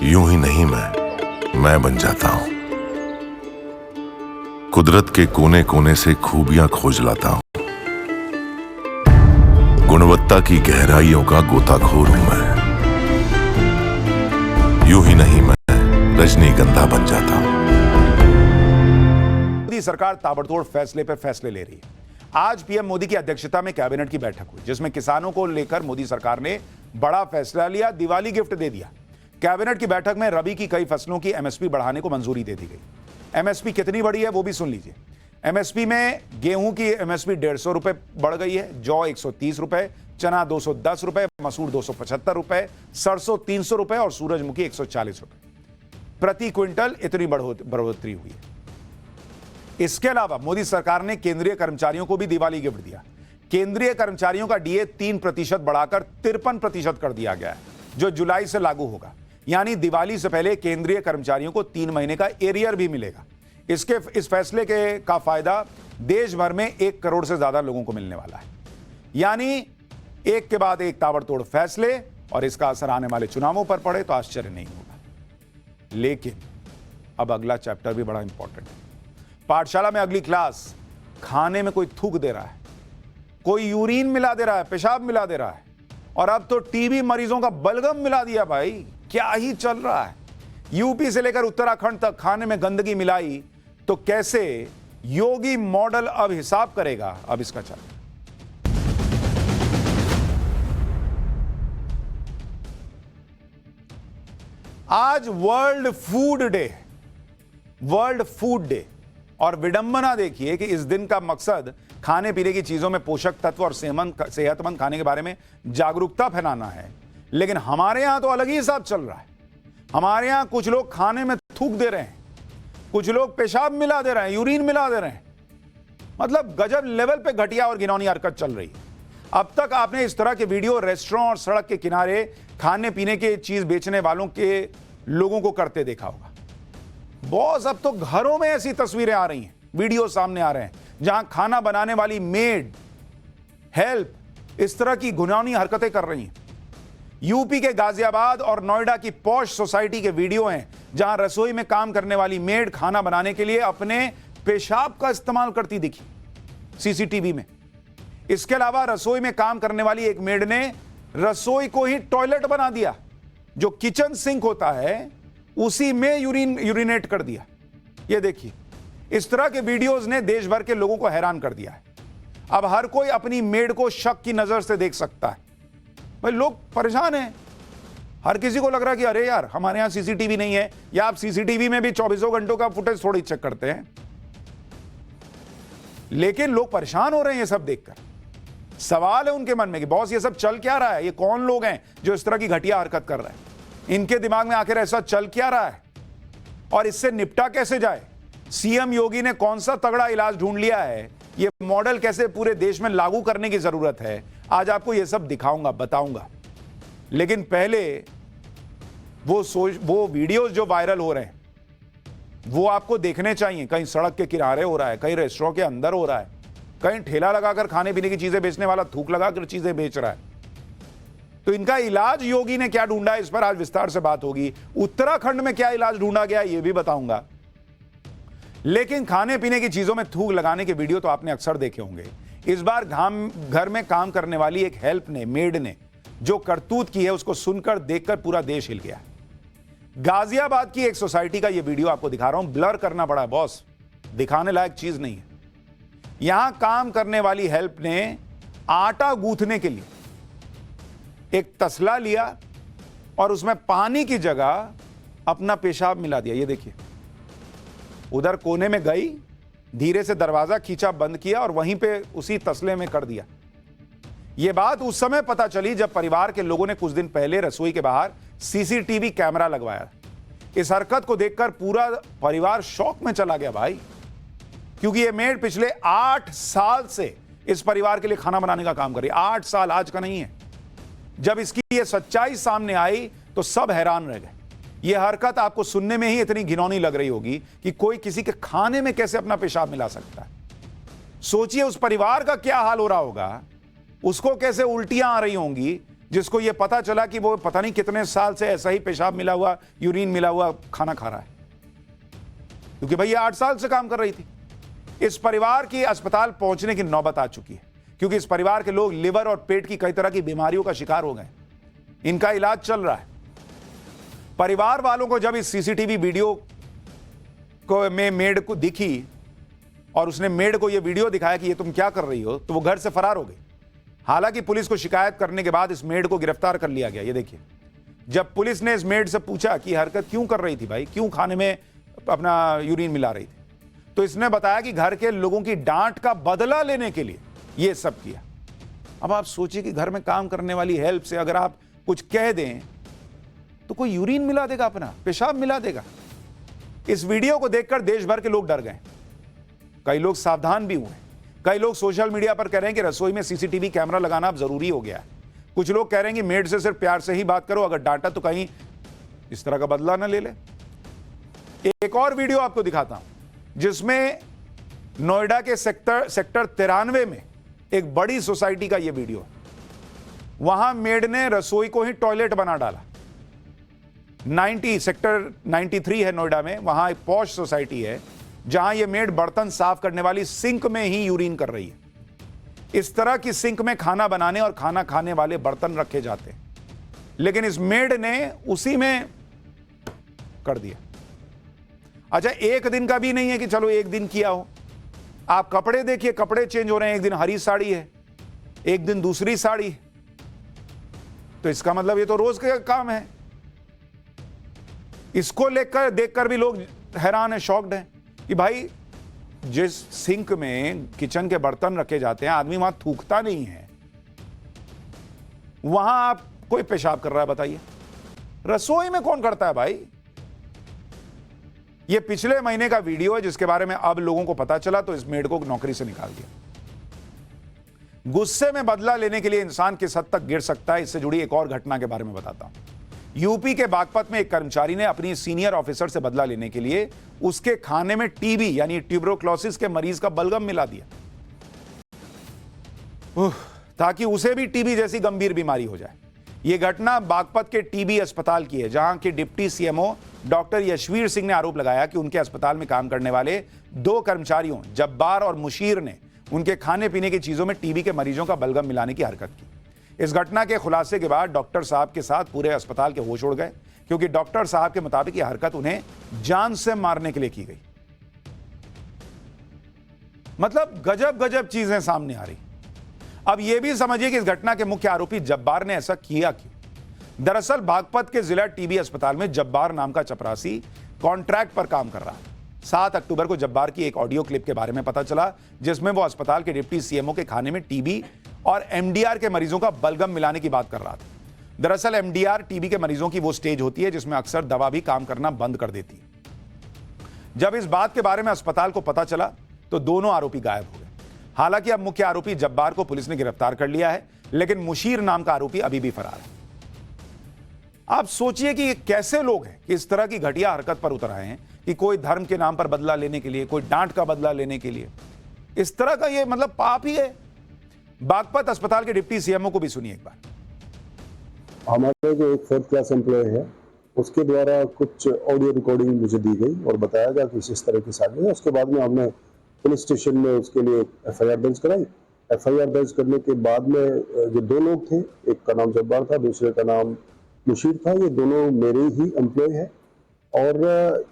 यूं ही नहीं मैं बन जाता हूं। कुदरत के कोने कोने से खूबियां खोज लाता हूं। गुणवत्ता की गहराइयों का गोताखोर हूं मैं। यूं ही नहीं मैं रजनीगंधा बन जाता हूं। मोदी सरकार ताबड़तोड़ फैसले पर फैसले ले रही है। आज पीएम मोदी की अध्यक्षता में कैबिनेट की बैठक हुई, जिसमें किसानों को लेकर मोदी सरकार ने बड़ा फैसला लिया, दिवाली गिफ्ट दे दिया। कैबिनेट की बैठक में रबी की कई फसलों की एमएसपी बढ़ाने को मंजूरी दे दी गई। एमएसपी कितनी बढ़ी है वो भी सुन लीजिए। एमएसपी में गेहूं की एमएसपी 150 रुपए बढ़ गई है, जौ 130 रुपए, चना 210 रुपए, मसूर 275 रुपए, सरसों 300 रुपए और सूरजमुखी 140 रुपए प्रति क्विंटल। इतनी बढ़ोतरी हुई है। इसके अलावा मोदी सरकार ने केंद्रीय कर्मचारियों को भी दिवाली गिफ्ट दिया। केंद्रीय कर्मचारियों का डीए 3% बढ़ाकर 53% कर दिया गया है, जो जुलाई से लागू होगा। यानी दिवाली से पहले केंद्रीय कर्मचारियों को 3 महीने का एरियर भी मिलेगा। इस फैसले का फायदा देश भर में 1 करोड़ से ज्यादा लोगों को मिलने वाला है। यानी एक के बाद एक ताबड़तोड़ फैसले, और इसका असर आने वाले चुनावों पर पड़े तो आश्चर्य नहीं होगा। लेकिन अब अगला चैप्टर भी बड़ा इंपॉर्टेंट है। पाठशाला में अगली क्लास, खाने में कोई थूक दे रहा है, कोई यूरिन मिला दे रहा है, पेशाब मिला दे रहा है, और अब तो टीबी मरीजों का बलगम मिला दिया। भाई क्या ही चल रहा है। यूपी से लेकर उत्तराखंड तक खाने में गंदगी मिलाई तो कैसे योगी मॉडल अब हिसाब करेगा, अब इसका चल। आज वर्ल्ड फूड डे, और विडंबना देखिए कि इस दिन का मकसद खाने पीने की चीजों में पोषक तत्व और सेहतमंद खाने के बारे में जागरूकता फैलाना है। लेकिन हमारे यहां तो अलग ही हिसाब चल रहा है। हमारे यहां कुछ लोग खाने में थूक दे रहे हैं, कुछ लोग पेशाब मिला दे रहे हैं, यूरिन मिला दे रहे हैं। मतलब गजब लेवल पे घटिया और घिनौनी हरकत चल रही है। अब तक आपने इस तरह के वीडियो रेस्टोरेंट और सड़क के किनारे खाने पीने की चीज बेचने वालों के लोगों को करते देखा होगा। बॉस, अब तो घरों में ऐसी तस्वीरें आ रही हैं, वीडियो सामने आ रहे हैं, जहां खाना बनाने वाली मेड, हेल्प इस तरह की घिनौनी हरकतें कर रही हैं। यूपी के गाजियाबाद और नोएडा की पॉश सोसाइटी के वीडियो हैं, जहां रसोई में काम करने वाली मेड खाना बनाने के लिए अपने पेशाब का इस्तेमाल करती दिखी सीसीटीवी में। इसके अलावा रसोई में काम करने वाली एक मेड ने रसोई को ही टॉयलेट बना दिया। जो किचन सिंक होता है उसी में यूरिनेट कर दिया। यह देखिए, इस तरह के वीडियोस ने देश भर के लोगों को हैरान कर दिया है। अब हर कोई अपनी मेड को शक की नजर से देख सकता है। भाई लोग परेशान हैं। हर किसी को लग रहा है कि अरे यार, हमारे यहां सीसीटीवी नहीं है, या आप सीसीटीवी में भी 24 घंटों का फुटेज थोड़ी चेक करते हैं। लेकिन लोग परेशान हो रहे हैं ये सब देखकर। सवाल है उनके मन में कि बॉस ये सब चल क्या रहा है, ये कौन लोग हैं जो इस तरह की घटिया हरकत कर रहे हैं, इनके दिमाग में आखिर ऐसा चल क्या रहा है और इससे निपटा कैसे जाए। सीएम योगी ने कौन सा तगड़ा इलाज ढूंढ लिया है, ये मॉडल कैसे पूरे देश में लागू करने की जरूरत है, आज आपको ये सब दिखाऊंगा, बताऊंगा। लेकिन पहले वो वीडियोस जो वायरल हो रहे हैं वो आपको देखने चाहिए। कहीं सड़क के किनारे हो रहा है, कहीं रेस्टोरेंट के अंदर हो रहा है, कहीं ठेला लगाकर खाने पीने की चीजें बेचने वाला थूक लगाकर चीजें बेच रहा है। तो इनका इलाज योगी ने क्या ढूंढा, इस पर आज विस्तार से बात होगी। उत्तराखंड में क्या इलाज ढूंढा गया ये भी बताऊंगा। लेकिन खाने पीने की चीजों में थूक लगाने के वीडियो तो आपने अक्सर देखे होंगे। इस बार घर में काम करने वाली एक हेल्प ने, मेड ने जो करतूत की है, उसको सुनकर देखकर पूरा देश हिल गया। गाजियाबाद की एक सोसाइटी का यह वीडियो आपको दिखा रहा हूं। ब्लर करना पड़ा बॉस, दिखाने लायक चीज नहीं है। यहां काम करने वाली हेल्प ने आटा गूंथने के लिए एक तसला लिया और उसमें पानी की जगह अपना पेशाब मिला दिया। ये देखिए, उधर कोने में गई, धीरे से दरवाजा खींचा, बंद किया और वहीं पे उसी तसले में कर दिया। यह बात उस समय पता चली जब परिवार के लोगों ने कुछ दिन पहले रसोई के बाहर सीसीटीवी कैमरा लगवाया। इस हरकत को देखकर पूरा परिवार शॉक में चला गया भाई, क्योंकि यह मेड पिछले 8 साल से इस परिवार के लिए खाना बनाने का काम कर रही है। 8 साल आज का नहीं है। जब इसकी ये सच्चाई सामने आई तो सब हैरान रह गए। यह हरकत आपको सुनने में ही इतनी घिनौनी लग रही होगी कि कोई किसी के खाने में कैसे अपना पेशाब मिला सकता है। सोचिए उस परिवार का क्या हाल हो रहा होगा, उसको कैसे उल्टियां आ रही होंगी जिसको ये पता चला कि वो पता नहीं कितने साल से ऐसा ही पेशाब मिला हुआ, यूरिन मिला हुआ खाना खा रहा है, क्योंकि भाई ये 8 साल से काम कर रही थी। इस परिवार की अस्पताल पहुंचने की नौबत आ चुकी है, क्योंकि इस परिवार के लोग लिवर और पेट की कई तरह की बीमारियों का शिकार हो गए। इनका इलाज चल रहा है। परिवार वालों को जब इस सीसीटीवी वीडियो को में मेड को दिखी और उसने मेड को यह वीडियो दिखाया कि ये तुम क्या कर रही हो, तो वो घर से फरार हो गई। हालांकि पुलिस को शिकायत करने के बाद इस मेड को गिरफ्तार कर लिया गया। ये देखिए, जब पुलिस ने इस मेड से पूछा कि हरकत क्यों कर रही थी भाई, क्यों खाने में अपना यूरिन मिला रही थी, तो इसने बताया कि घर के लोगों की डांट का बदला लेने के लिए यह सब किया। अब आप सोचिए कि घर में काम करने वाली हेल्प से अगर आप कुछ कह दें तो कोई यूरिन मिला देगा, अपना पेशाब मिला देगा। इस वीडियो को देखकर देश भर के लोग डर गए, कई लोग सावधान भी हुए। कई लोग सोशल मीडिया पर कह रहे हैं कि रसोई में सीसीटीवी कैमरा लगाना अब जरूरी हो गया है। कुछ लोग कह रहे हैं कि मेड से सिर्फ प्यार से ही बात करो, अगर डांटा तो कहीं इस तरह का बदला ना ले ले। एक और वीडियो आपको दिखाता हूं जिसमें नोएडा के सेक्टर 93 में एक बड़ी सोसाइटी का यह वीडियो है। वहां मेड ने रसोई को ही टॉयलेट बना डाला। सेक्टर 93 है नोएडा में, वहां एक पॉश सोसाइटी है जहां यह मेड बर्तन साफ करने वाली सिंक में ही यूरिन कर रही है। इस तरह की सिंक में खाना बनाने और खाना खाने वाले बर्तन रखे जाते हैं, लेकिन इस मेड ने उसी में कर दिया। अच्छा, एक दिन का भी नहीं है कि चलो एक दिन किया हो। आप कपड़े देखिए, कपड़े चेंज हो रहे हैं, एक दिन हरी साड़ी है, एक दिन दूसरी साड़ी है, तो इसका मतलब ये तो रोज का काम है। इसको लेकर देखकर भी लोग हैरान हैं, शॉक्ड हैं कि भाई जिस सिंक में किचन के बर्तन रखे जाते हैं, आदमी वहां थूकता नहीं है, वहां आप कोई पेशाब कर रहा है, बताइए। रसोई में कौन करता है भाई? यह पिछले महीने का वीडियो है जिसके बारे में अब लोगों को पता चला तो इस मेड को नौकरी से निकाल दिया। गुस्से में बदला लेने के लिए इंसान किस हद तक गिर सकता है, इससे जुड़ी एक और घटना के बारे में बताता हूं। यूपी के बागपत में एक कर्मचारी ने अपनी सीनियर ऑफिसर से बदला लेने के लिए उसके खाने में टीबी यानी ट्यूबरोक्लोसिस के मरीज का बलगम मिला दिया, ताकि उसे भी टीबी जैसी गंभीर बीमारी हो जाए। यह घटना बागपत के टीबी अस्पताल की है, जहां के deputy CMO doctor Yashveer Singh ने आरोप लगाया कि उनके अस्पताल में काम करने वाले 2 कर्मचारियों जब्बार और मुशीर ने उनके खाने पीने की चीजों में टीबी के मरीजों का बलगम मिलाने की हरकत की। इस घटना के खुलासे के बाद डॉक्टर साहब के साथ पूरे अस्पताल के होश उड़ गए, क्योंकि डॉक्टर साहब के मुताबिक यह हरकत उन्हें जान से मारने के लिए की गई। मतलब गजब गजब चीजें सामने आ रही। अब यह भी समझिए कि इस घटना के मुख्य आरोपी जब्बार ने ऐसा किया क्यों। दरअसल बागपत के जिला टीबी अस्पताल में जब्बार नाम का चपरासी कॉन्ट्रैक्ट पर काम कर रहा है। 7 अक्टूबर को जब्बार की एक ऑडियो क्लिप के बारे में पता चला, जिसमें वो अस्पताल के डिप्टी सीएमओ के खाने में टीबी और एमडीआर के मरीजों का बलगम मिलाने की बात कर रहा था। दरअसल एमडीआर टीबी के मरीजों की वो स्टेज होती है जिसमें अक्सर दवा भी काम करना बंद कर देती है। जब इस बात के बारे में अस्पताल को पता चला तो दोनों आरोपी गायब हो गए। हालांकि अब मुख्य आरोपी जब्बार को पुलिस ने गिरफ्तार कर लिया है, लेकिन मुशीर नाम का आरोपी अभी भी फरार है। आप सोचिए कि ये कैसे लोग हैं कि इस तरह की घटिया हरकत पर उतर आए हैं कि कोई धर्म के नाम पर बदला लेने के लिए, कोई डांट का बदला लेने के लिए। इस तरह का ये मतलब पाप ही है। बागपत अस्पताल के डिप्टी सीएमओ को भी सुनिए एक बार। हमारे जो एक 4th क्लास एम्प्लॉय है उसके द्वारा कुछ ऑडियो रिकॉर्डिंग मुझे दी गई और बताया गया कि इस तरह की साजिश है। उसके बाद में हमने पुलिस स्टेशन में उसके लिए एफआईआर दर्ज कराई। एफआईआर दर्ज करने के बाद में जो 2 लोग थे, एक का नाम जब्बार था, दूसरे का नाम मुशीर था, ये दोनों मेरे ही एम्प्लॉय है और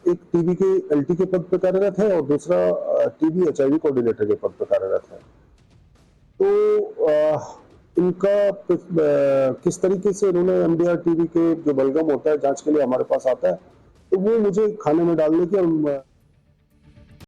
एक टीबी के एलटी के पद पर कार्यरत है और दूसरा टीबी एचआईवी कोऑर्डिनेटर के पद पर कार्यरत है। तो इनका किस तरीके से उन्होंने एमडीआर टीबी के जो बलगम होता है जांच के लिए हमारे पास आता है, तो वो मुझे खाने में डालने की और